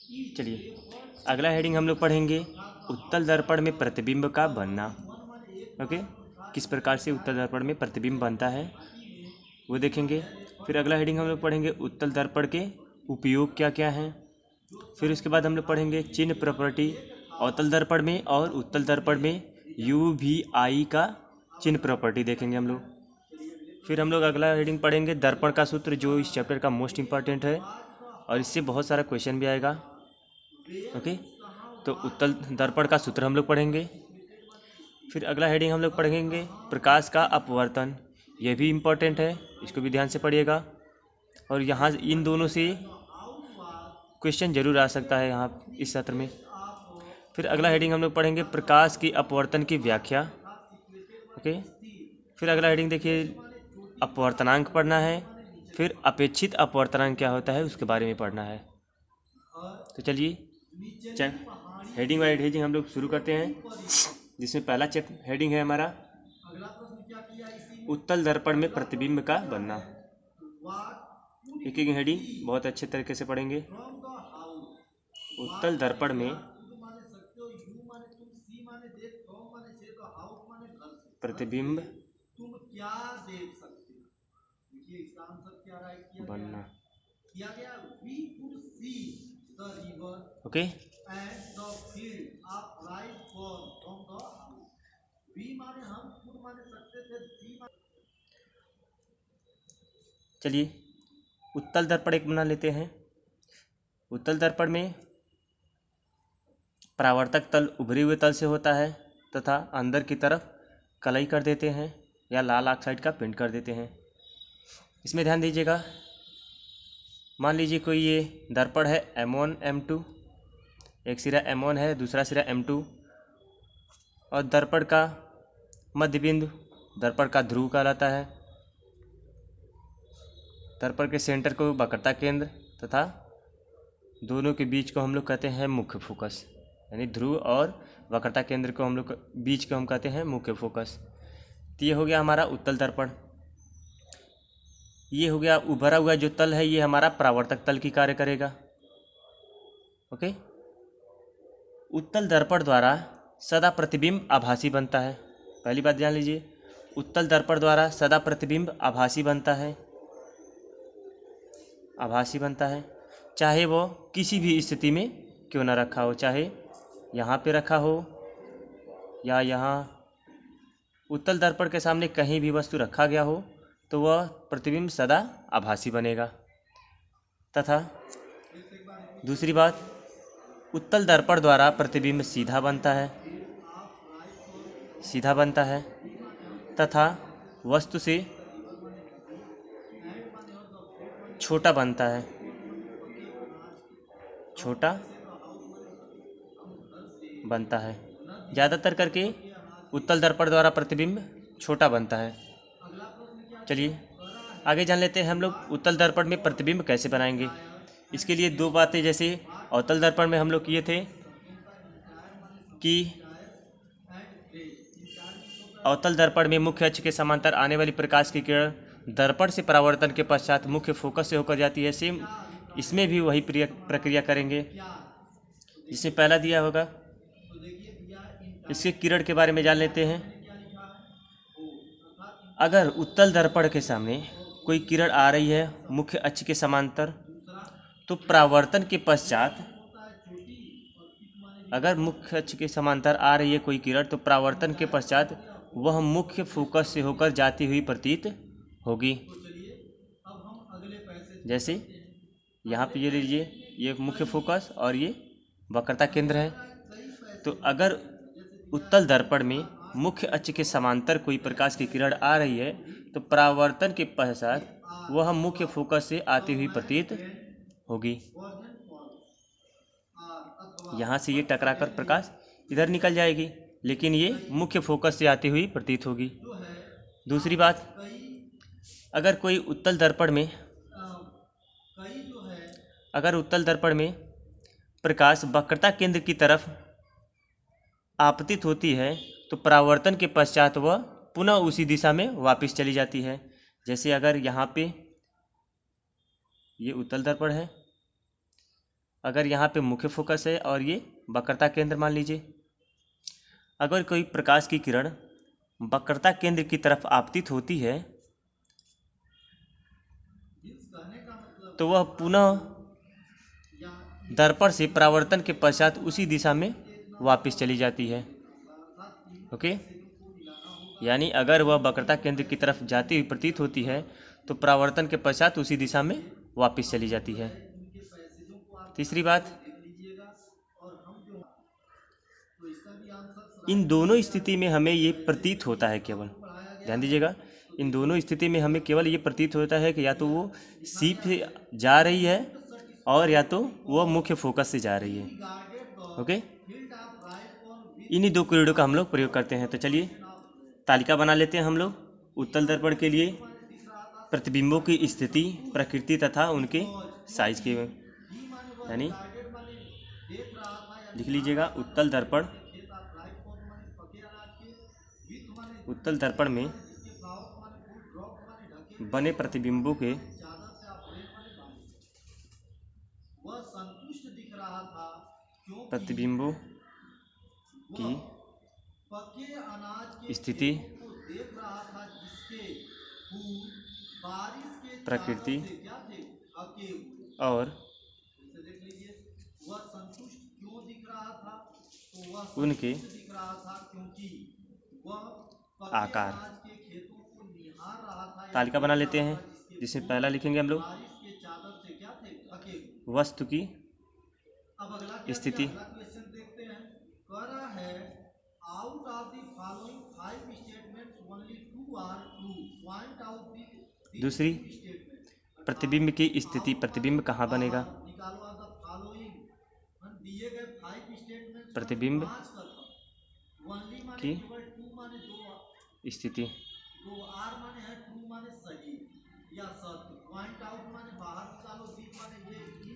चलिए अगला हेडिंग हम लोग पढ़ेंगे उत्तल दर्पण में प्रतिबिंब का बनना। ओके, किस प्रकार से उत्तल दर्पण में प्रतिबिंब बनता है वो देखेंगे। फिर अगला हेडिंग हम लोग पढ़ेंगे उत्तल दर्पण के उपयोग क्या क्या हैं। फिर उसके बाद हम लोग पढ़ेंगे चिन्ह प्रॉपर्टी अवतल दर्पण में और उत्तल दर्पण में UVI का चिन्ह प्रॉपर्टी देखेंगे हम लोग। फिर हम लोग अगला हेडिंग पढ़ेंगे दर्पण का सूत्र, जो इस चैप्टर का मोस्ट इम्पॉर्टेंट है और इससे बहुत सारा क्वेश्चन भी आएगा। ओके, तो उत्तल दर्पण का सूत्र हम लोग पढ़ेंगे। फिर अगला हेडिंग हम लोग पढ़ेंगे प्रकाश का अपवर्तन, यह भी इम्पोर्टेंट है, इसको भी ध्यान से पढ़िएगा और यहाँ इन दोनों से क्वेश्चन जरूर आ सकता है यहाँ इस सत्र में। फिर अगला हेडिंग हम लोग पढ़ेंगे प्रकाश की अपवर्तन की व्याख्या। ओके, फिर अगला हेडिंग देखिए अपवर्तनांक पढ़ना है। फिर अपेक्षित अपवर्तनांक क्या होता है उसके बारे में पढ़ना है। तो चलिए हेडिंग वाइज हेडिंग हम लोग शुरू करते हैं, जिसमें पहला हेडिंग है हमारा उत्तल दर्पण में प्रतिबिंब का बनना। एक एक हेडिंग बहुत अच्छे तरीके से पढ़ेंगे। उत्तल दर्पण में प्रतिबिंब बनना। ओके, चलिए उत्तल दर्पण एक बना लेते हैं। उत्तल दर्पण में परावर्तक तल उभरे हुए तल से होता है तथा अंदर की तरफ कलई कर देते हैं या लाल ऑक्साइड का पेंट कर देते हैं। इसमें ध्यान दीजिएगा, मान लीजिए कोई ये दर्पण है M1 M2, एक सिरा M1 है दूसरा सिरा M2 और दर्पण का मध्य बिंदु दर्पण का ध्रुव कहलाता है। दर्पण के सेंटर को वक्रता केंद्र तथा दोनों के बीच को हम लोग कहते हैं मुख्य फोकस, यानी ध्रुव और वक्रता केंद्र को हम लोग बीच को हम कहते हैं मुख्य फोकस। तो ये हो गया हमारा उत्तल दर्पण। ये हो गया उभरा हुआ जो तल है, ये हमारा परावर्तक तल की कार्य करेगा। ओके, उत्तल दर्पण द्वारा सदा प्रतिबिंब आभासी बनता है। पहली बात जान लीजिए, उत्तल दर्पण द्वारा सदा प्रतिबिंब आभासी बनता है, आभासी बनता है, चाहे वो किसी भी स्थिति में क्यों ना रखा हो, चाहे यहाँ पे रखा हो या यहाँ उत्तल दर्पण के सामने कहीं भी वस्तु रखा गया हो तो वह प्रतिबिंब सदा आभासी बनेगा। तथा दूसरी बात, उत्तल दर्पण द्वारा प्रतिबिंब सीधा बनता है, सीधा बनता है तथा वस्तु से छोटा बनता है, छोटा बनता है। ज़्यादातर करके उत्तल दर्पण द्वारा प्रतिबिंब छोटा बनता है। चलिए आगे जान लेते हैं हम लोग उत्तल दर्पण में प्रतिबिंब कैसे बनाएंगे। इसके लिए दो बातें, जैसे अवतल दर्पण में हम लोग किए थे कि अवतल दर्पण में मुख्य अक्ष के समांतर आने वाली प्रकाश की किरण दर्पण से परावर्तन के पश्चात मुख्य फोकस से होकर जाती है। सेम इसमें भी वही प्रक्रिया करेंगे जिसमें पहला दिया होगा। इसके किरण के बारे में जान लेते हैं। अगर उत्तल दर्पण के सामने कोई किरण आ रही है मुख्य अक्ष के समांतर, तो परावर्तन के पश्चात, अगर मुख्य अक्ष के समांतर आ रही है कोई किरण तो परावर्तन के पश्चात वह मुख्य फोकस से होकर जाती हुई प्रतीत होगी। जैसे यहाँ पे ये लीजिए, ये मुख्य फोकस और ये वक्रता केंद्र है। तो अगर उत्तल दर्पण में मुख्य अक्ष के समांतर कोई प्रकाश की किरण आ रही है तो परावर्तन के पश्चात वह मुख्य फोकस से आती हुई प्रतीत होगी। यहाँ से ये टकराकर प्रकाश इधर निकल जाएगी, लेकिन ये मुख्य फोकस से आती हुई प्रतीत होगी। दूसरी बात, अगर कोई उत्तल दर्पण में प्रकाश वक्रता केंद्र की तरफ आपतित होती है तो परावर्तन के पश्चात वह पुनः उसी दिशा में वापस चली जाती है। जैसे अगर यहाँ पे ये उत्तल दर्पण है अगर यहाँ पे मुख्य फोकस है और ये वक्रता केंद्र मान लीजिए। अगर कोई प्रकाश की किरण वक्रता केंद्र की तरफ आपतित होती है तो वह पुनः दर्पण से परावर्तन के पश्चात उसी दिशा में वापस चली जाती है। ओके, यानी अगर वह वक्रता केंद्र की तरफ जाती हुई प्रतीत होती है तो परावर्तन के पश्चात उसी दिशा में वापस चली जाती है। तीसरी बात, इन दोनों स्थिति में हमें ये प्रतीत होता है, केवल ध्यान दीजिएगा, इन दोनों स्थिति में हमें केवल ये प्रतीत होता है कि या तो वो सीप से जा रही है और या तो वह मुख्य फोकस से जा रही है। ओके, इन्हीं दो किरणों का हम लोग प्रयोग करते हैं। तो चलिए तालिका बना लेते हैं हम लोग। उत्तल दर्पण के लिए प्रतिबिंबों की स्थिति, प्रकृति तथा उनके साइज के, यानी लिख लीजिएगा उत्तल दर्पण में बने प्रतिबिंबों के की स्थिति, प्रकृति और उनके आकार। तालिका बना लेते हैं जिसमें पहला लिखेंगे हम लोग वस्तु की स्थिति, दूसरी प्रतिबिंब की स्थिति, प्रतिबिंब कहाँ बनेगा, प्रतिबिंब की स्थिति।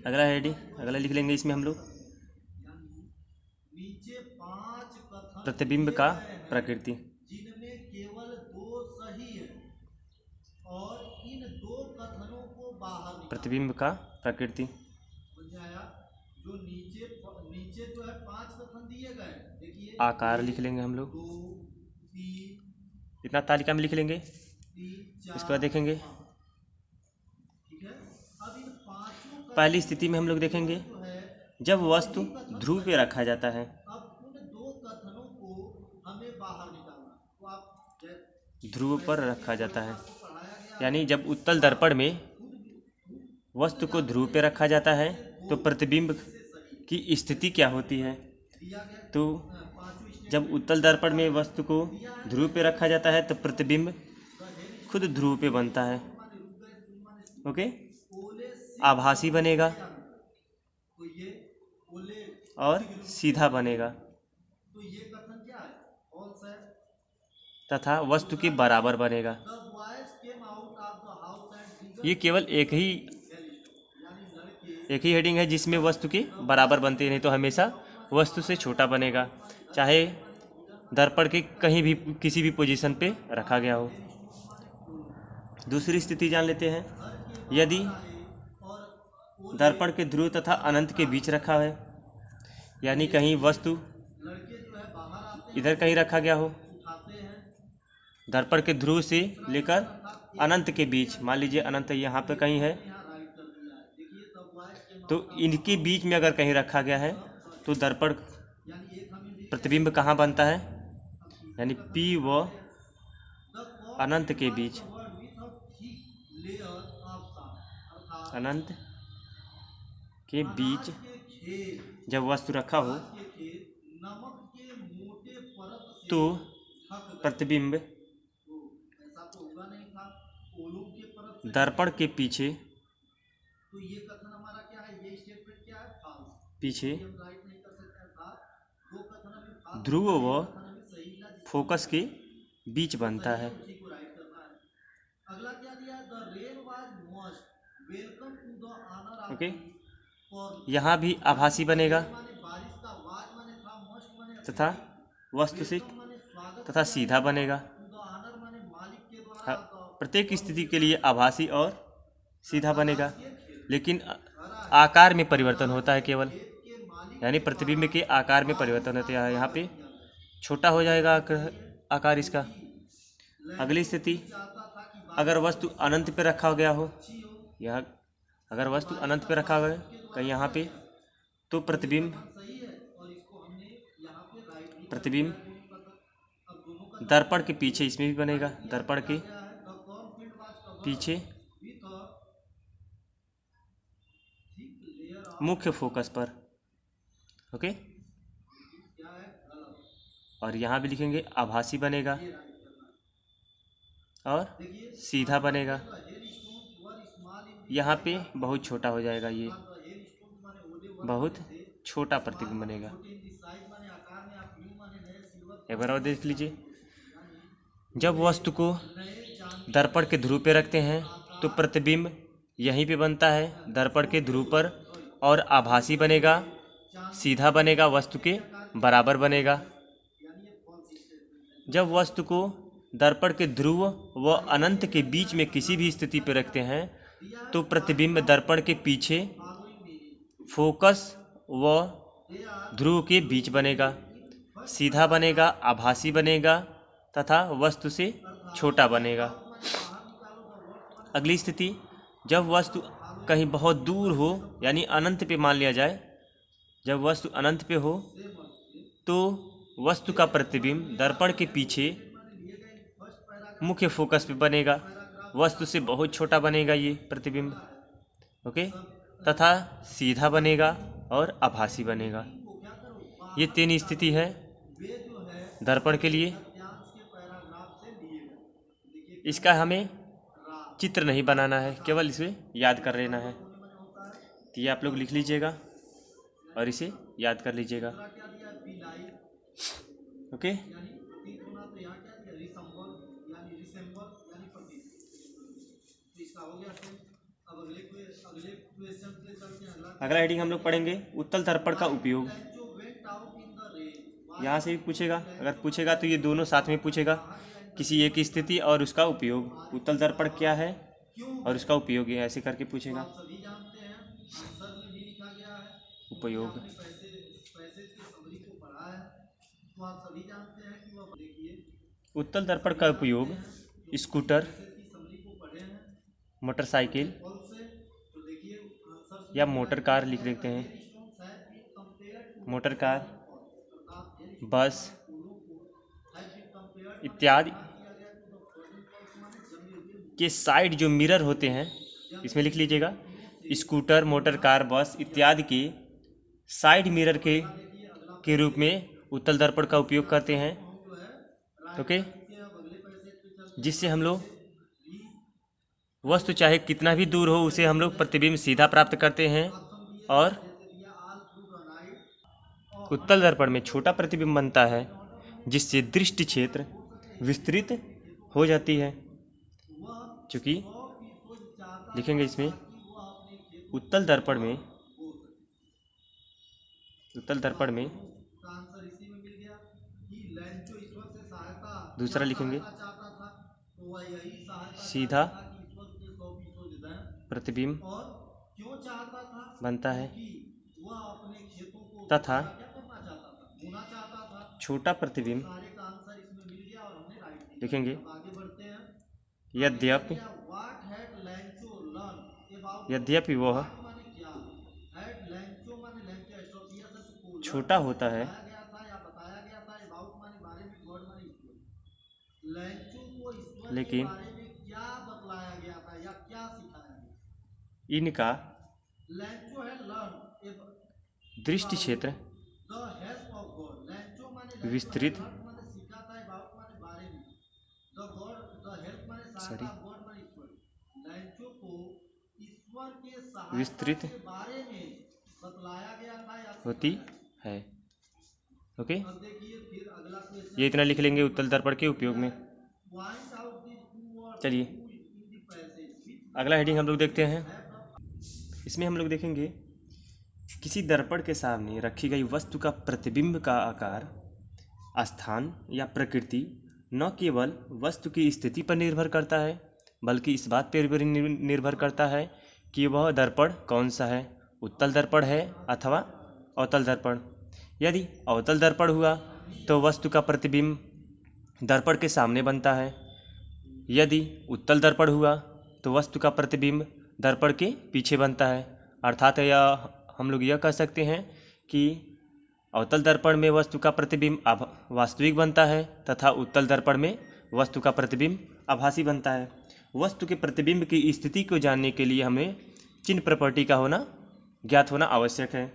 अगला हेडिंग, अगला लिख लेंगे इसमें हम लोग प्रतिबिंब का प्रकृति। प्रतिबिंब का प्रकृति, आकार लिख लेंगे हम लोग, इतना तालिका में लिख लेंगे। इसके बाद देखेंगे पहली स्थिति में हम लोग देखेंगे जब वस्तु ध्रुव पे रखा जाता है, ध्रुव पर रखा जाता है, यानी जब उत्तल दर्पण में वस्तु को ध्रुव पे रखा जाता है तो प्रतिबिंब की स्थिति क्या होती है। तो जब उत्तल दर्पण में वस्तु को ध्रुव पे रखा जाता है तो प्रतिबिंब खुद ध्रुव पे बनता है। ओके, आभासी बनेगा और सीधा बनेगा तथा वस्तु के बराबर बनेगा। ये केवल एक ही हेडिंग है जिसमें वस्तु के बराबर बनते हैं, नहीं तो हमेशा वस्तु से छोटा बनेगा, चाहे दर्पण के कहीं भी किसी भी पोजीशन पे रखा गया हो। दूसरी स्थिति जान लेते हैं, यदि दर्पण के ध्रुव तथा अनंत के बीच रखा है, यानी कहीं वस्तु इधर कहीं रखा गया हो, दर्पण के ध्रुव से लेकर अनंत के बीच, मान लीजिए अनंत यहाँ पे कहीं है, तो इनके बीच में अगर कहीं रखा गया है तो दर्पण प्रतिबिंब कहाँ बनता है, यानी P व अनंत के बीच, अनंत के बीच जब वस्तु रखा हो तो प्रतिबिंब दर्पण के पीछे ध्रुव व फोकस के बीच बनता है। ओके, यहाँ भी आभासी बनेगा तथा वस्तु से तथा सीधा बनेगा। प्रत्येक स्थिति के लिए आभासी और सीधा बनेगा, लेकिन आकार में परिवर्तन होता है केवल, यानी प्रतिबिंब के आकार में परिवर्तन होता है। यहाँ पे छोटा हो जाएगा आकार इसका। अगली स्थिति, अगर वस्तु अनंत पे रखा गया हो, यह अगर वस्तु अनंत पे रखा गया कहीं यहाँ पे, तो प्रतिबिंब दर्पण के पीछे इसमें भी बनेगा, दर्पण के पीछे मुख्य फोकस पर। ओके, और यहाँ भी लिखेंगे आभासी बनेगा और सीधा बनेगा। यहाँ पे बहुत छोटा हो जाएगा, ये बहुत छोटा प्रतिबिंब बनेगा। एक बार और देख लीजिए, जब वस्तु को दर्पण के ध्रुव पे रखते हैं तो प्रतिबिंब यहीं पे बनता है, दर्पण के ध्रुव पर, और आभासी बनेगा, सीधा बनेगा, वस्तु के बराबर बनेगा। जब वस्तु को दर्पण के ध्रुव व अनंत के बीच में किसी भी स्थिति पर रखते हैं तो प्रतिबिंब दर्पण के पीछे फोकस व ध्रुव के बीच बनेगा, सीधा बनेगा, आभासी बनेगा तथा वस्तु से छोटा बनेगा। अगली स्थिति, जब वस्तु कहीं बहुत दूर हो, यानी अनंत पे मान लिया जाए, जब वस्तु अनंत पे हो तो वस्तु का प्रतिबिंब दर्पण के पीछे मुख्य फोकस पे बनेगा, वस्तु से बहुत छोटा बनेगा ये प्रतिबिंब। ओके, तथा सीधा बनेगा और आभासी बनेगा। ये तीन स्थिति है दर्पण के लिए। इसका हमें चित्र नहीं बनाना है, केवल इसे याद कर लेना है। तो ये आप लोग लिख लीजिएगा और इसे याद कर लीजिएगा। ओके, अगला हेडिंग हम लोग पढ़ेंगे उत्तल दर्पण का उपयोग। यहाँ से भी पूछेगा, अगर पूछेगा तो ये दोनों साथ में पूछेगा, किसी एक स्थिति और उसका उपयोग। उत्तल दर्पण क्या है और उसका उपयोग, ये ऐसे करके पूछेगा। उपयोग, उत्तल दर्पण का उपयोग स्कूटर, मोटरसाइकिल या मोटर कार लिख देते हैं, मोटर कार, बस इत्यादि के साइड जो मिरर होते हैं, इसमें लिख लीजिएगा, स्कूटर, मोटर कार, बस इत्यादि के साइड मिरर के रूप में उत्तल दर्पण का उपयोग करते हैं। ओके, जिससे हम लोग वस्तु चाहे कितना भी दूर हो उसे हम लोग प्रतिबिंब सीधा प्राप्त करते हैं, और उत्तल दर्पण में छोटा प्रतिबिंब बनता है जिससे दृष्टि क्षेत्र विस्तृत हो जाती है। क्योंकि लिखेंगे इसमें उत्तल दर्पण में दूसरा लिखेंगे सीधा प्रतिबिंब बनता है तथा छोटा प्रतिबिंब लिखेंगे यद्यपि वह छोटा होता है लेकिन इनका दृष्टि क्षेत्र विस्तृत होती है। ओके, ये इतना लिख लेंगे उत्तल दर्पण के उपयोग में। चलिए अगला हेडिंग हम लोग देखते हैं। इसमें हम लोग देखेंगे किसी दर्पण के सामने रखी गई वस्तु का प्रतिबिंब का आकार, स्थान या प्रकृति न केवल वस्तु की स्थिति पर निर्भर करता है बल्कि इस बात पर भी निर्भर करता है कि वह दर्पण कौन सा है उत्तल दर्पण है अथवा अवतल दर्पण। यदि अवतल दर्पण हुआ तो वस्तु का प्रतिबिंब दर्पण के सामने बनता है। यदि उत्तल दर्पण हुआ तो वस्तु का प्रतिबिंब दर्पण के पीछे बनता है। अर्थात यह हम लोग यह कह सकते हैं कि अवतल दर्पण में वस्तु का प्रतिबिंब वास्तविक बनता है तथा उत्तल दर्पण में वस्तु का प्रतिबिंब आभासी बनता है। वस्तु के प्रतिबिंब की स्थिति को जानने के लिए हमें चिन्ह प्रॉपर्टी का होना ज्ञात होना आवश्यक है।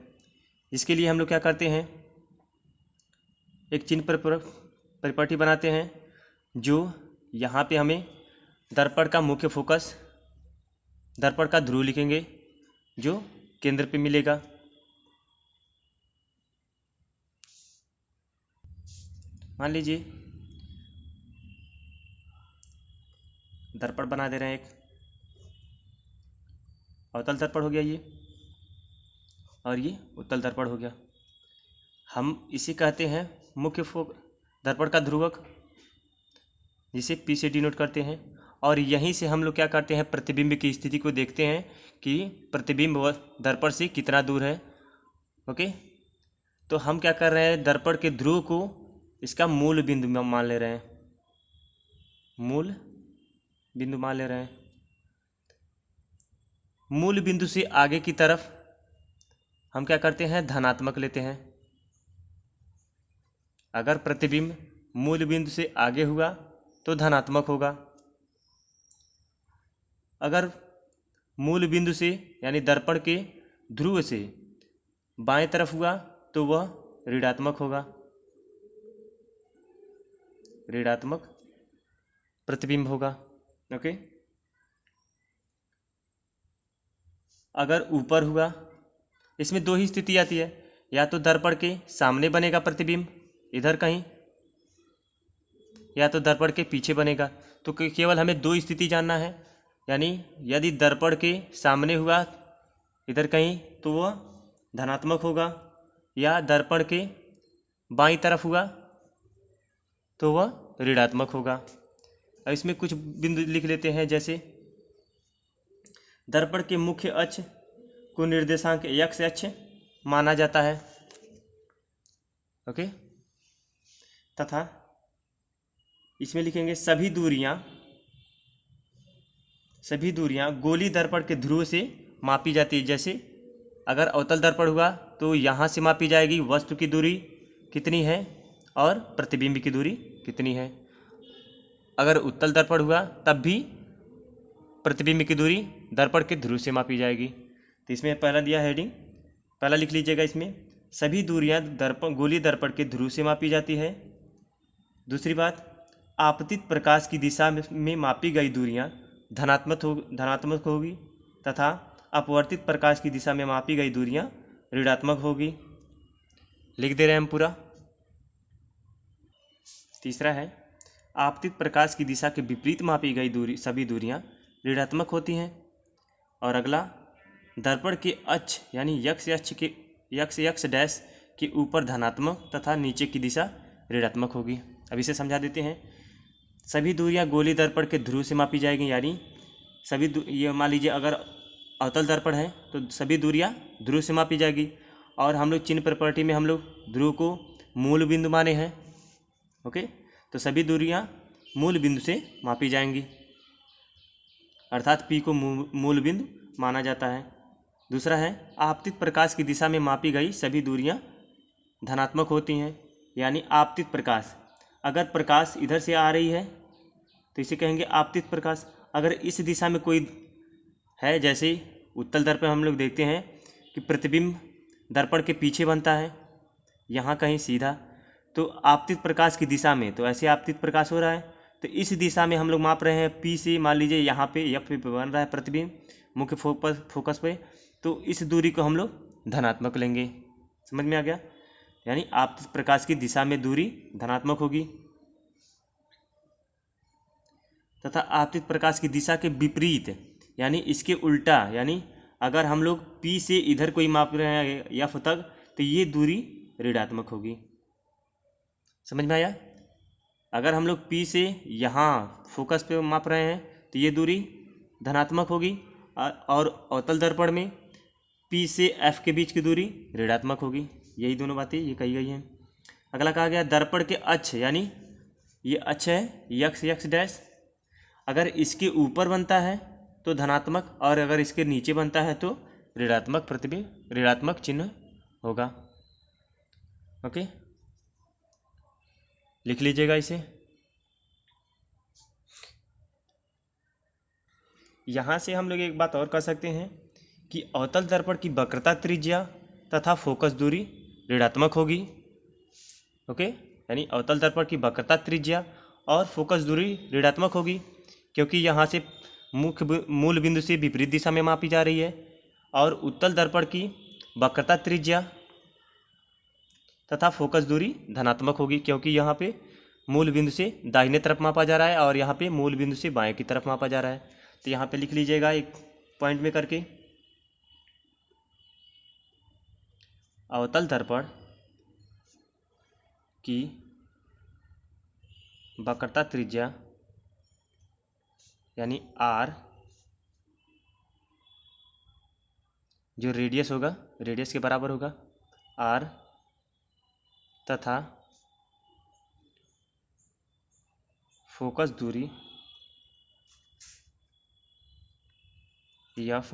इसके लिए हम लोग क्या करते हैं, एक चिन्ह प्रॉपर्टी बनाते हैं जो यहाँ पे हमें दर्पण का मुख्य फोकस, दर्पण का ध्रुव लिखेंगे जो केंद्र पे मिलेगा। मान लीजिए दर्पण बना दे रहे हैं, एक अवतल दर्पण हो गया ये, और ये उत्तल दर्पण हो गया। हम इसे कहते हैं मुख्य दर्पण का ध्रुवक, जिसे P से डिनोट करते हैं। और यहीं से हम लोग क्या करते हैं, प्रतिबिंब की स्थिति को देखते हैं कि प्रतिबिंब दर्पण से कितना दूर है। ओके, तो हम क्या कर रहे हैं, दर्पण के ध्रुव को इसका मूल बिंदु मान ले रहे हैं, मूल बिंदु मान ले रहे हैं। मूल बिंदु से आगे की तरफ हम क्या करते हैं, धनात्मक लेते हैं। अगर प्रतिबिंब मूल बिंदु से आगे हुआ तो धनात्मक होगा। अगर मूल बिंदु से यानी दर्पण के ध्रुव से बाएं तरफ हुआ तो वह ऋणात्मक होगा, ऋणात्मक प्रतिबिंब होगा। ओके, अगर ऊपर हुआ, इसमें दो ही स्थिति आती है, या तो दर्पण के सामने बनेगा प्रतिबिंब इधर कहीं, या तो दर्पण के पीछे बनेगा। तो केवल हमें दो स्थिति जानना है, यानी यदि दर्पण के सामने हुआ इधर कहीं तो वह धनात्मक होगा, या दर्पण के बाईं तरफ हुआ तो वह ऋणात्मक होगा। अब इसमें कुछ बिंदु लिख लेते हैं, जैसे दर्पण के मुख्य अक्ष को निर्देशांक x अक्ष माना जाता है। ओके, तथा इसमें लिखेंगे सभी दूरियां गोली दर्पण के ध्रुव से मापी जाती है। जैसे अगर अवतल दर्पण हुआ तो यहाँ से मापी जाएगी वस्तु की दूरी कितनी है और प्रतिबिंब की दूरी कितनी है। अगर उत्तल दर्पण हुआ तब भी प्रतिबिंब की दूरी दर्पण के ध्रुव से मापी जाएगी। तो इसमें पहला दिया हेडिंग, पहला लिख लीजिएगा, इसमें सभी दूरियां गोली दर्पण के ध्रुव से मापी जाती है। दूसरी बात, आपतित प्रकाश की दिशा में मापी गई दूरियां धनात्मक होगी तथा अपवर्तित प्रकाश की दिशा में मापी गई दूरियां ऋणात्मक होगी। लिख दे रहे हैं हम पूरा। तीसरा है, आपतित प्रकाश की दिशा के विपरीत मापी गई सभी दूरियां ऋणात्मक होती हैं। और अगला, दर्पण के अक्ष यानी x डैश के ऊपर धनात्मक तथा नीचे की दिशा ऋणात्मक होगी। अब इसे समझा देते हैं। सभी दूरियां गोली दर्पण के ध्रुव से मापी जाएगी, यानी ये मान लीजिए अगर अवतल दर्पण है तो सभी दूरियां ध्रुव से मापी जाएगी। और हम लोग चिन्ह प्रॉपर्टी में हम लोग ध्रुव को मूल बिंदु माने हैं। ओके, तो सभी दूरियां मूल बिंदु से मापी जाएंगी, अर्थात P को मूल बिंदु माना जाता है। दूसरा है, आपतित प्रकाश की दिशा में मापी गई सभी दूरियां धनात्मक होती हैं, यानी आपतित प्रकाश, अगर प्रकाश इधर से आ रही है तो इसे कहेंगे आपतित प्रकाश। अगर इस दिशा में कोई है, जैसे उत्तल दर्पण हम लोग देखते हैं कि प्रतिबिंब दर्पण के पीछे बनता है यहाँ कहीं सीधा, तो आपतित प्रकाश की दिशा में तो ऐसे आपतित प्रकाश हो रहा है, तो इस दिशा में हम लोग माप रहे हैं P से, मान लीजिए यहाँ पे F पे बन रहा है प्रतिबिंब मुख्य फोकस पे, तो इस दूरी को हम लोग धनात्मक लेंगे। समझ में आ गया, यानी आपतित प्रकाश की दिशा में दूरी धनात्मक होगी तथा आपतित प्रकाश की दिशा के विपरीत यानी इसके उल्टा, यानी अगर हम लोग P से इधर कोई माप रहे हैं F तक तो ये दूरी ऋणात्मक होगी। समझ में आया, अगर हम लोग P से यहाँ फोकस पे माप रहे हैं तो ये दूरी धनात्मक होगी। और अवतल दर्पण में पी से एफ के बीच की दूरी ऋणात्मक होगी। यही दोनों बातें ये कही गई हैं। अगला कहा गया दर्पण के अक्ष, यानी ये अक्ष है यक्स यक्स डैश, अगर इसके ऊपर बनता है तो धनात्मक और अगर इसके नीचे बनता है तो ऋणात्मक प्रतिबिंब, ऋणात्मक चिन्ह होगा। ओके, लिख लीजिएगा इसे। यहाँ से हम लोग एक बात और कर सकते हैं कि अवतल दर्पण की वक्रता त्रिज्या तथा फोकस दूरी ऋणात्मक होगी। ओके, यानी अवतल दर्पण की वक्रता त्रिज्या और फोकस दूरी ऋणात्मक होगी, क्योंकि यहाँ से मूल बिंदु से विपरीत दिशा में मापी जा रही है। और उत्तल दर्पण की वक्रता त्रिज्या तथा फोकस दूरी धनात्मक होगी, क्योंकि यहाँ पे मूल बिंदु से दाहिने तरफ मापा जा रहा है और यहाँ पे मूल बिंदु से बाएं की तरफ मापा जा रहा है। तो यहाँ पे लिख लीजिएगा एक पॉइंट में करके, अवतल दर्पण की वक्रता त्रिज्या यानी आर, जो रेडियस होगा, रेडियस के बराबर होगा आर, तथा फोकस दूरी एफ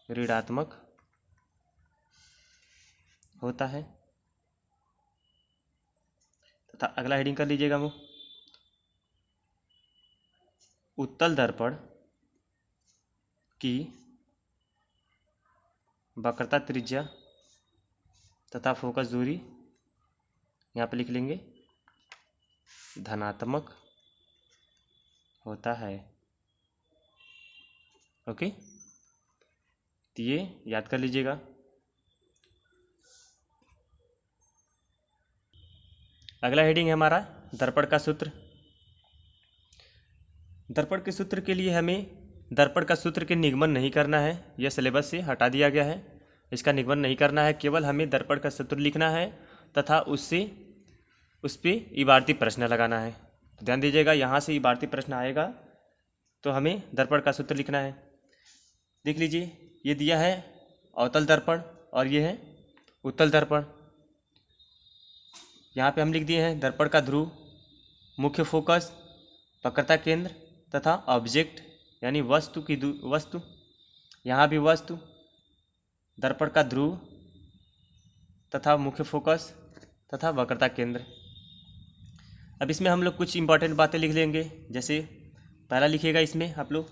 ऋणात्मक होता है। तथा अगला हेडिंग कर लीजिएगा वो, उत्तल दर्पण की वक्रता त्रिज्या तथा फोकस दूरी, यहाँ पे लिख लेंगे धनात्मक होता है। ओके, तो ये याद कर लीजिएगा। अगला हेडिंग है हमारा दर्पण का सूत्र। दर्पण के सूत्र के लिए हमें दर्पण का सूत्र के निगमन नहीं करना है, यह सिलेबस से हटा दिया गया है। इसका निगमन नहीं करना है, केवल हमें दर्पण का सूत्र लिखना है तथा उस पर इबारती प्रश्न लगाना है। ध्यान दीजिएगा, यहाँ से इबारती प्रश्न आएगा तो हमें दर्पण का सूत्र लिखना है। देख लीजिए, ये दिया है अवतल दर्पण और ये है उत्तल दर्पण। यहाँ पे हम लिख दिए हैं दर्पण का ध्रुव, मुख्य फोकस, वक्रता केंद्र तथा ऑब्जेक्ट यानी वस्तु की वस्तु, यहाँ भी वस्तु, दर्पण का ध्रुव तथा मुख्य फोकस तथा वक्रता केंद्र। अब इसमें हम लोग कुछ इंपॉर्टेंट बातें लिख लेंगे। जैसे पहला लिखिएगा इसमें आप लोग,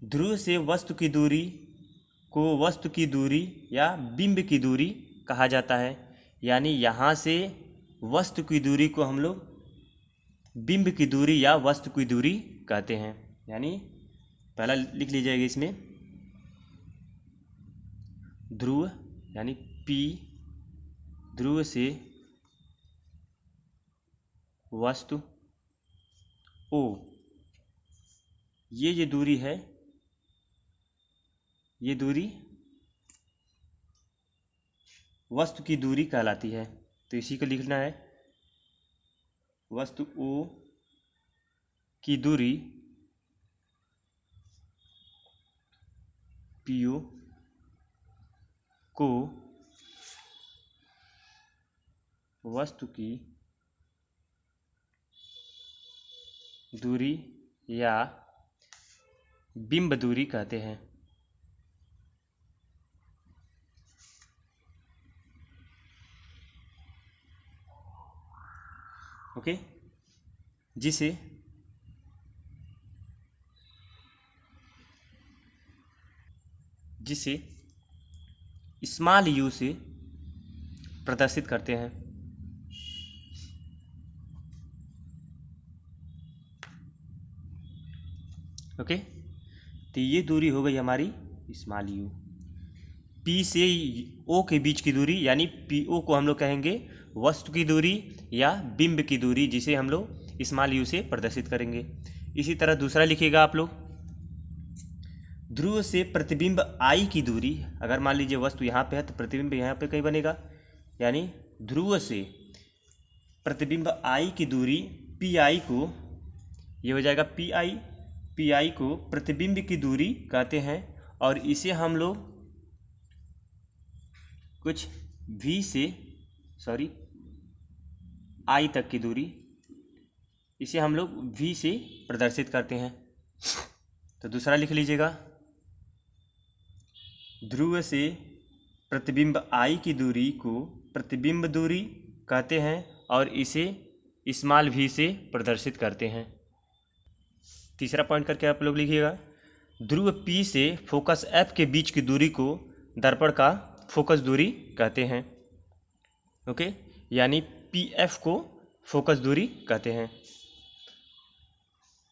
ध्रुव से वस्तु की दूरी को वस्तु की दूरी या बिंब की दूरी कहा जाता है। यानी यहाँ से वस्तु की दूरी को हम लोग बिंब की दूरी या वस्तु की दूरी कहते हैं। यानी पहला लिख लीजिएगा इसमें, ध्रुव यानी P, ध्रुव से वस्तु O, ये दूरी है, ये दूरी वस्तु की दूरी कहलाती है। तो इसी को लिखना है, वस्तु O की दूरी PO को वस्तु की दूरी या बिंब दूरी कहते हैं। ओके, जिसे स्मॉल u से प्रदर्शित करते हैं। ओके, तो ये दूरी हो गई हमारी स्मॉल u। P से O के बीच की दूरी यानी PO को हम लोग कहेंगे वस्तु की दूरी या बिंब की दूरी, जिसे हम लोग स्मॉल u से प्रदर्शित करेंगे। इसी तरह दूसरा लिखिएगा आप लोग, ध्रुव से प्रतिबिंब I की दूरी, अगर मान लीजिए वस्तु यहाँ पे है तो प्रतिबिंब यहाँ पे कहीं बनेगा, यानी ध्रुव से प्रतिबिंब I की दूरी PI को, ये हो जाएगा PI, पी को प्रतिबिंब की दूरी कहते हैं और इसे हम लोग कुछ v से i तक की दूरी, इसे हम लोग v से प्रदर्शित करते हैं। तो दूसरा लिख लीजिएगा, ध्रुव से प्रतिबिंब i की दूरी को प्रतिबिंब दूरी कहते हैं और इसे स्मॉल v से प्रदर्शित करते हैं। तीसरा पॉइंट करके आप लोग लिखिएगा, ध्रुव P से फोकस F के बीच की दूरी को दर्पण का फोकस दूरी कहते हैं। ओके, यानी PF को फोकस दूरी कहते हैं।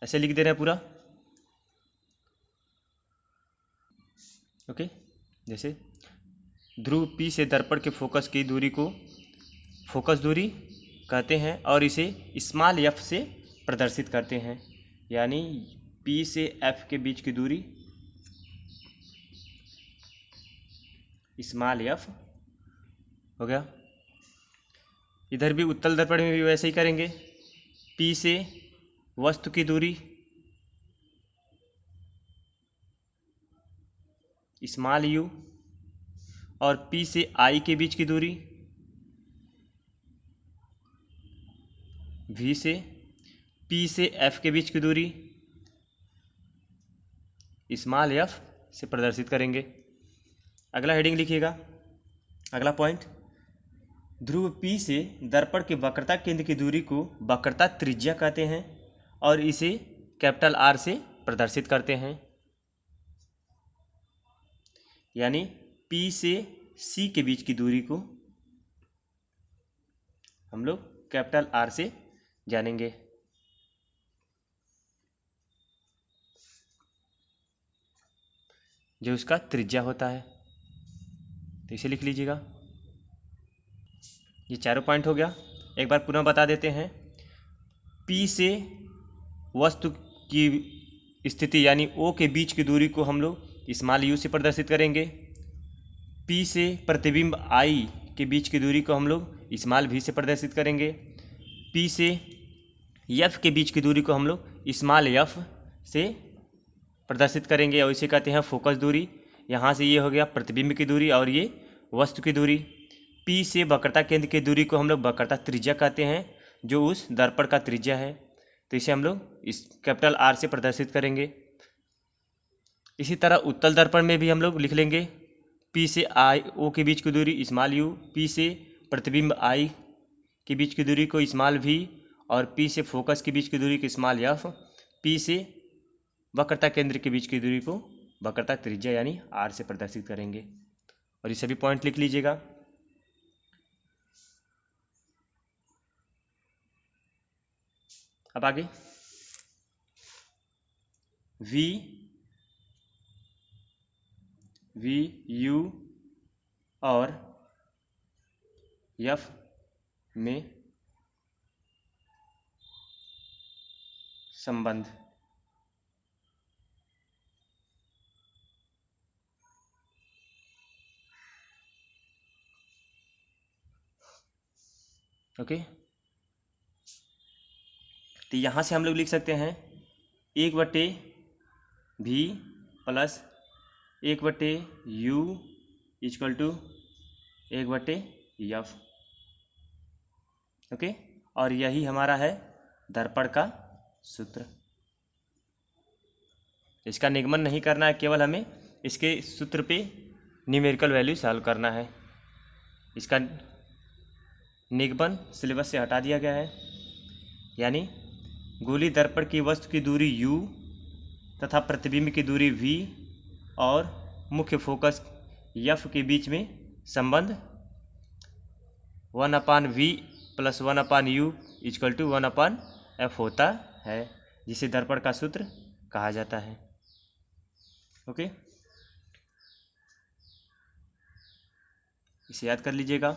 ऐसे लिख दे रहे हैं पूरा। ओके, जैसे ध्रुव P से दर्पण के फोकस की दूरी को फोकस दूरी कहते हैं और इसे स्मॉल f से प्रदर्शित करते हैं, यानी P से F के बीच की दूरी स्मॉल f हो गया। इधर भी उत्तल दर्पण में भी वैसे ही करेंगे। P से वस्तु की दूरी स्मॉल u और P से I के बीच की दूरी V से P से F के बीच की दूरी स्मॉल f से प्रदर्शित करेंगे। अगला हेडिंग लिखिएगा, अगला पॉइंट, ध्रुव P से दर्पण के वक्रता केंद्र की दूरी को वक्रता त्रिज्या कहते हैं और इसे कैपिटल R से प्रदर्शित करते हैं, यानी P से C के बीच की दूरी को हम लोग कैपिटल R से जानेंगे। जो उसका त्रिज्या होता है, तो इसे लिख लीजिएगा। ये चारों पॉइंट हो गया। एक बार पुनः बता देते हैं, P से वस्तु की स्थिति यानी O के बीच की दूरी को हम लोग स्मॉल u से प्रदर्शित करेंगे। P से प्रतिबिंब I के बीच की दूरी को हम लोग स्मॉल v से प्रदर्शित करेंगे। P से F के बीच की दूरी को हम लोग स्मॉल f से प्रदर्शित करेंगे और इसे कहते हैं फोकस दूरी। यहाँ से ये हो गया प्रतिबिंब की दूरी और ये वस्तु की दूरी। P से वक्रता केंद्र की दूरी को हम लोग वक्रता त्रिज्या कहते हैं, जो उस दर्पण का त्रिज्या है, तो इसे हम लोग इस कैपिटल R से प्रदर्शित करेंगे। इसी तरह उत्तल दर्पण में भी हम लोग लिख लेंगे, P से O के बीच की दूरी स्मॉल u, P से प्रतिबिंब I के बीच की दूरी को स्मॉल v और P से फोकस के बीच की दूरी को स्मॉल f, P से वक्रता केंद्र के बीच की दूरी को वक्रता त्रिज्या यानी R से प्रदर्शित करेंगे। और ये सभी पॉइंट लिख लीजिएगा। अब आगे V U और F में संबंध। ओके, तो यहाँ से हम लोग लिख सकते हैं 1/V plus 1/U equal to 1/F। Okay, और यही हमारा है दर्पण का सूत्र। इसका निगमन नहीं करना है, केवल हमें इसके सूत्र पे न्यूमेरिकल वैल्यू सॉल्व करना है। इसका निगमन सिलेबस से हटा दिया गया है, यानी गोली दर्पण की वस्तु की दूरी u तथा प्रतिबिंब की दूरी v और मुख्य फोकस f के बीच में संबंध 1/v plus 1/u equal to 1/f होता है, जिसे दर्पण का सूत्र कहा जाता है। ओके, इसे याद कर लीजिएगा,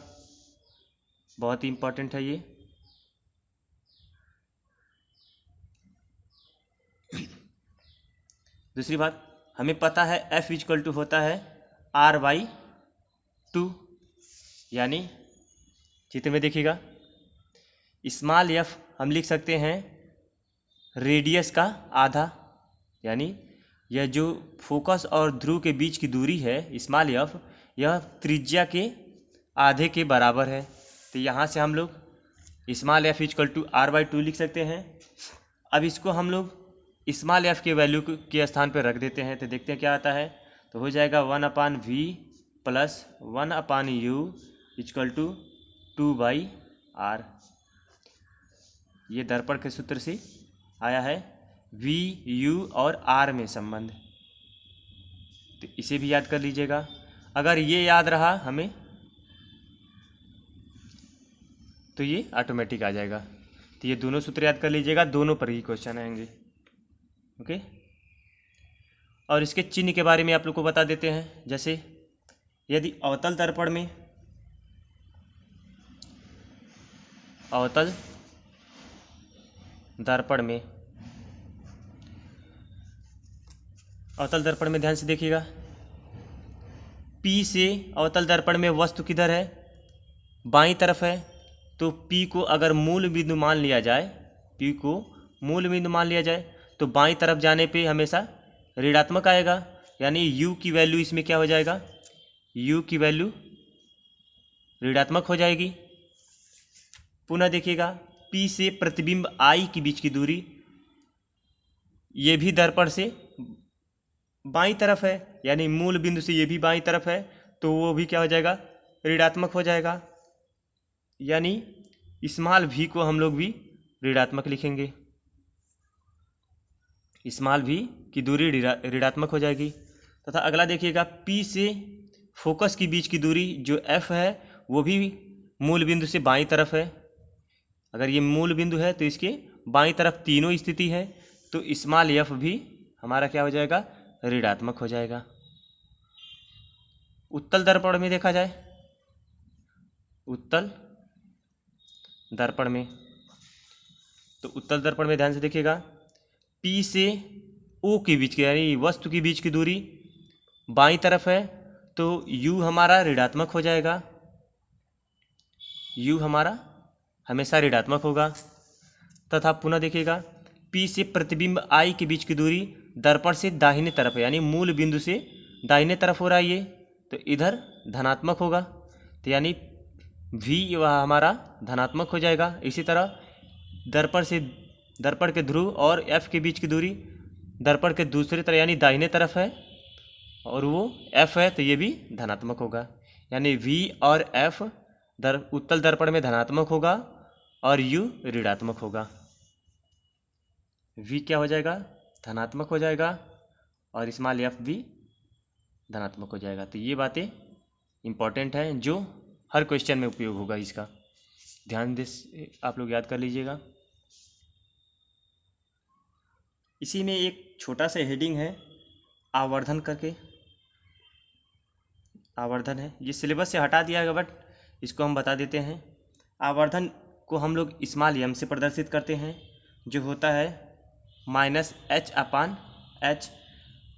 बहुत ही इम्पोर्टेंट है ये। दूसरी बात, हमें पता है F इक्वल टू होता है R/2, यानी चित्र में देखिएगा स्मॉल f हम लिख सकते हैं रेडियस का आधा, यानी यह जो फोकस और ध्रुव के बीच की दूरी है स्मॉल एफ, यह त्रिज्या के आधे के बराबर है। तो यहाँ से हम लोग small F equal to r/2 लिख सकते हैं। अब इसको हम लोग स्मॉल एफ के वैल्यू के स्थान पर रख देते हैं, तो देखते हैं क्या आता है। तो हो जाएगा 1/v plus 1/u equal to 2/r। ये दर्पण के सूत्र से आया है, v, u और r में संबंध। तो इसे भी याद कर लीजिएगा। अगर ये याद रहा हमें तो ये ऑटोमेटिक आ जाएगा। तो ये दोनों सूत्र याद कर लीजिएगा, दोनों पर ही क्वेश्चन आएंगे। ओके, और इसके चिन्ह के बारे में आप लोग को बता देते हैं। जैसे यदि अवतल दर्पण में ध्यान से देखिएगा, P से अवतल दर्पण में वस्तु किधर है, बाईं तरफ है। तो P को अगर मूल बिंदु मान लिया जाए, तो बाईं तरफ जाने पे हमेशा ऋणात्मक आएगा, यानी U की वैल्यू इसमें क्या हो जाएगा, U की वैल्यू ऋणात्मक हो जाएगी। पुनः देखिएगा, P से प्रतिबिंब I के बीच की दूरी, ये भी दर्पण से बाईं तरफ है, यानी मूल बिंदु से ये भी बाईं तरफ है, तो वो भी क्या हो जाएगा, ऋणात्मक हो जाएगा। यानी स्मॉल v को हम लोग भी ऋणात्मक लिखेंगे, स्मॉल v की दूरी ऋणात्मक हो जाएगी। तथा अगला देखिएगा, P से फोकस के बीच की दूरी जो f है, वो भी मूल बिंदु से बाईं तरफ है। अगर ये मूल बिंदु है तो इसके बाईं तरफ तीनों स्थिति है, तो स्मॉल f भी हमारा क्या हो जाएगा, ऋणात्मक हो जाएगा। उत्तल दर्पण में देखा जाए, उत्तल दर्पण में, तो उत्तल दर्पण में ध्यान से देखिएगा, P से O के बीच की, यानी वस्तु के बीच की दूरी बाईं तरफ है, तो U हमारा ऋणात्मक हो जाएगा, U हमारा हमेशा ऋणात्मक होगा। तथा पुनः देखिएगा, P से प्रतिबिंब I के बीच की दूरी दर्पण से दाहिने तरफ है, यानी मूल बिंदु से दाहिने तरफ हो रहा है ये, तो इधर धनात्मक होगा। तो यानी V हमारा धनात्मक हो जाएगा। इसी तरह दर्पण के ध्रुव और F के बीच की दूरी दर्पण के दूसरी तरफ यानी दाहिने तरफ है, और वो F है, तो ये भी धनात्मक होगा। यानी V और F उत्तल दर्पण में धनात्मक होगा और U ऋणात्मक होगा। V क्या हो जाएगा, धनात्मक हो जाएगा, और स्मॉल f भी धनात्मक हो जाएगा। तो ये बातें इम्पॉर्टेंट हैं जो हर क्वेश्चन में उपयोग होगा, इसका ध्यान दे आप लोग याद कर लीजिएगा। इसी में एक छोटा सा हेडिंग है, आवर्धन करके, आवर्धन है, ये सिलेबस से हटा दिया गया, बट इसको हम बता देते हैं। आवर्धन को हम लोग स्मॉल m से प्रदर्शित करते हैं, जो होता है -h/h।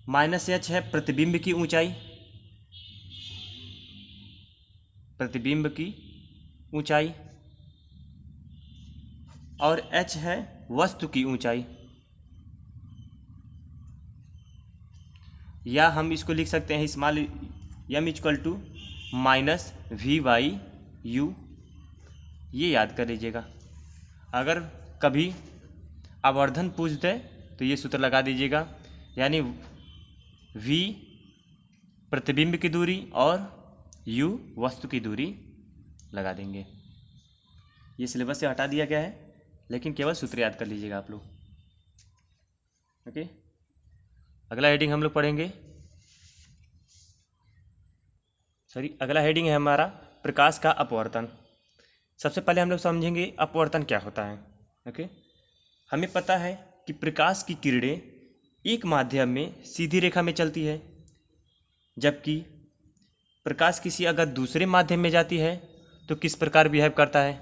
-h है प्रतिबिंब की ऊंचाई, और h है वस्तु की ऊंचाई, या हम इसको लिख सकते हैं small m equal to -v/u। ये याद कर लीजिएगा। अगर कभी आवर्धन पूछ दे तो ये सूत्र लगा दीजिएगा, यानी v प्रतिबिंब की दूरी और u वस्तु की दूरी लगा देंगे। ये सिलेबस से हटा दिया गया है, लेकिन केवल सूत्र याद कर लीजिएगा आप लोग। ओके, अगला हेडिंग हम लोग पढ़ेंगे, अगला हेडिंग है हमारा प्रकाश का अपवर्तन। सबसे पहले हम लोग समझेंगे अपवर्तन क्या होता है। ओके, हमें पता है कि प्रकाश की किरणें एक माध्यम में सीधी रेखा में चलती है, जबकि प्रकाश किसी अगर दूसरे माध्यम में जाती है तो किस प्रकार बिहेव करता है,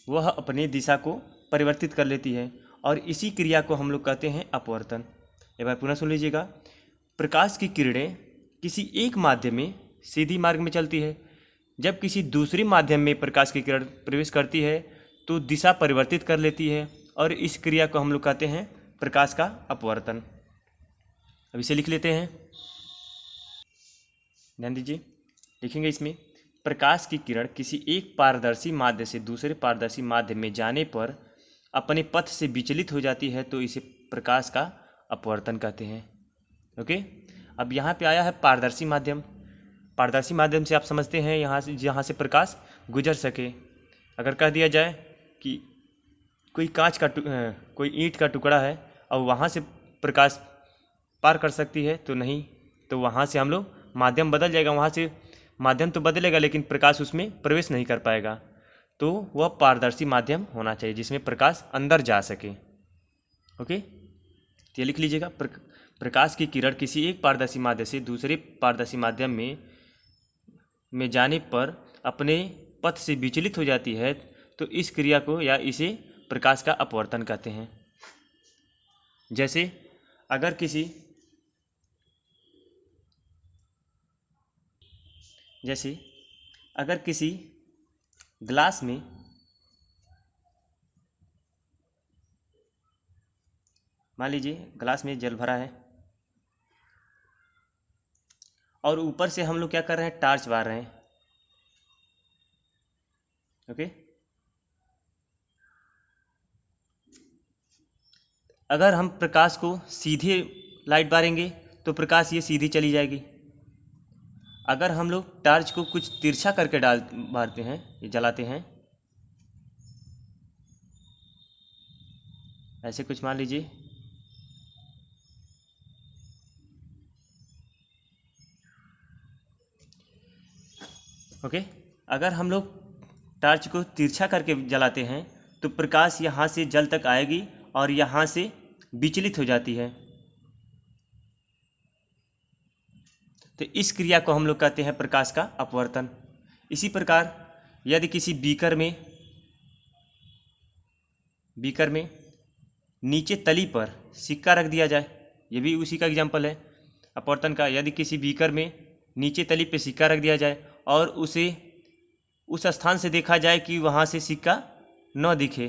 वह अपनी दिशा को परिवर्तित कर लेती है, और इसी क्रिया को हम लोग कहते हैं अपवर्तन। एक बार पुनः सुन लीजिएगा, प्रकाश की किरणें किसी एक माध्यम में सीधी मार्ग में चलती है, जब किसी दूसरे माध्यम में प्रकाश की किरण प्रवेश करती है तो दिशा परिवर्तित कर लेती है, और इस क्रिया को हम लोग कहते हैं प्रकाश का अपवर्तन। अब इसे लिख लेते हैं, ध्यान दीजिए। लिखेंगे इसमें, प्रकाश की किरण किसी एक पारदर्शी माध्यम से दूसरे पारदर्शी माध्यम में जाने पर अपने पथ से विचलित हो जाती है तो इसे प्रकाश का अपवर्तन कहते हैं। ओके, अब यहाँ पे आया है पारदर्शी माध्यम। पारदर्शी माध्यम से आप समझते हैं यहाँ से जहाँ से प्रकाश गुजर सके। अगर कह दिया जाए कि कोई कांच का कोई ईंट का टुकड़ा है और वहाँ से प्रकाश पार कर सकती है तो नहीं, तो वहाँ से हम लोग माध्यम बदल जाएगा, वहाँ से माध्यम तो बदलेगा लेकिन प्रकाश उसमें प्रवेश नहीं कर पाएगा। तो वह पारदर्शी माध्यम होना चाहिए जिसमें प्रकाश अंदर जा सके। ओके, तो ये लिख लीजिएगा, प्रकाश की किरण किसी एक पारदर्शी माध्यम से दूसरे पारदर्शी माध्यम में जाने पर अपने पथ से विचलित हो जाती है तो इस क्रिया को या इसे प्रकाश का अपवर्तन कहते हैं। जैसे अगर किसी ग्लास में मान लीजिए ग्लास में जल भरा है और ऊपर से हम लोग क्या कर रहे हैं, टार्च बार रहे हैं। ओके, अगर हम प्रकाश को सीधे लाइट बारेंगे तो प्रकाश ये सीधी चली जाएगी। अगर हम लोग टार्च को कुछ तिरछा करके मारते हैं, ये जलाते हैं, ऐसे कुछ मान लीजिए, ओके, अगर हम लोग टार्च को तिरछा करके जलाते हैं तो प्रकाश यहाँ से जल तक आएगी और यहाँ से विचलित हो जाती है। तो इस क्रिया को हम लोग कहते हैं प्रकाश का अपवर्तन। इसी प्रकार यदि किसी बीकर में नीचे तली पर सिक्का रख दिया जाए, ये भी उसी का एग्जाम्पल है अपवर्तन का। यदि किसी बीकर में नीचे तली पे सिक्का रख दिया जाए और उसे उस स्थान से देखा जाए कि वहाँ से सिक्का न दिखे,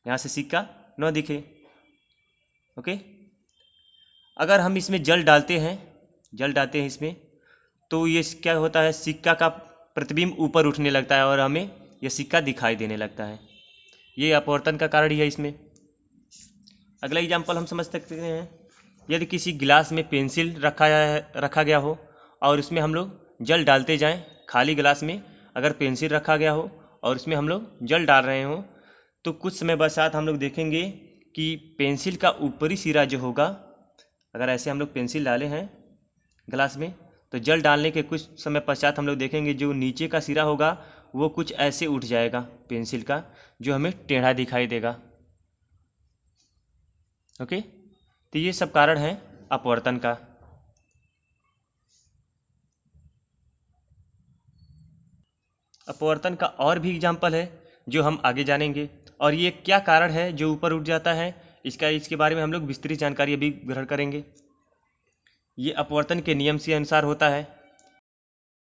यहाँ से सिक्का न दिखे। ओके, अगर हम इसमें जल डालते हैं इसमें, तो ये क्या होता है, सिक्का का प्रतिबिंब ऊपर उठने लगता है और हमें यह सिक्का दिखाई देने लगता है। ये अपवर्तन का कारण ही है इसमें। अगला एग्जाम्पल हम समझ सकते हैं, यदि किसी गिलास में पेंसिल रखा गया हो और उसमें हम लोग जल डालते जाएं, खाली गिलास में अगर पेंसिल रखा गया हो और उसमें हम लोग जल डाल रहे हो तो कुछ समय पश्चात हम लोग देखेंगे कि पेंसिल का ऊपरी सिरा जो होगा, अगर ऐसे हम लोग पेंसिल डाले हैं गिलास में तो जल डालने के कुछ समय पश्चात हम लोग देखेंगे जो नीचे का सिरा होगा वो कुछ ऐसे उठ जाएगा पेंसिल का, जो हमें टेढ़ा दिखाई देगा। ओके, तो ये सब कारण है अपवर्तन का। अपवर्तन का और भी एग्जाम्पल है जो हम आगे जानेंगे, और ये क्या कारण है जो ऊपर उठ जाता है, इसके बारे में हम लोग विस्तृत जानकारी अभी ग्रहण करेंगे। ये अपवर्तन के नियम से अनुसार होता है।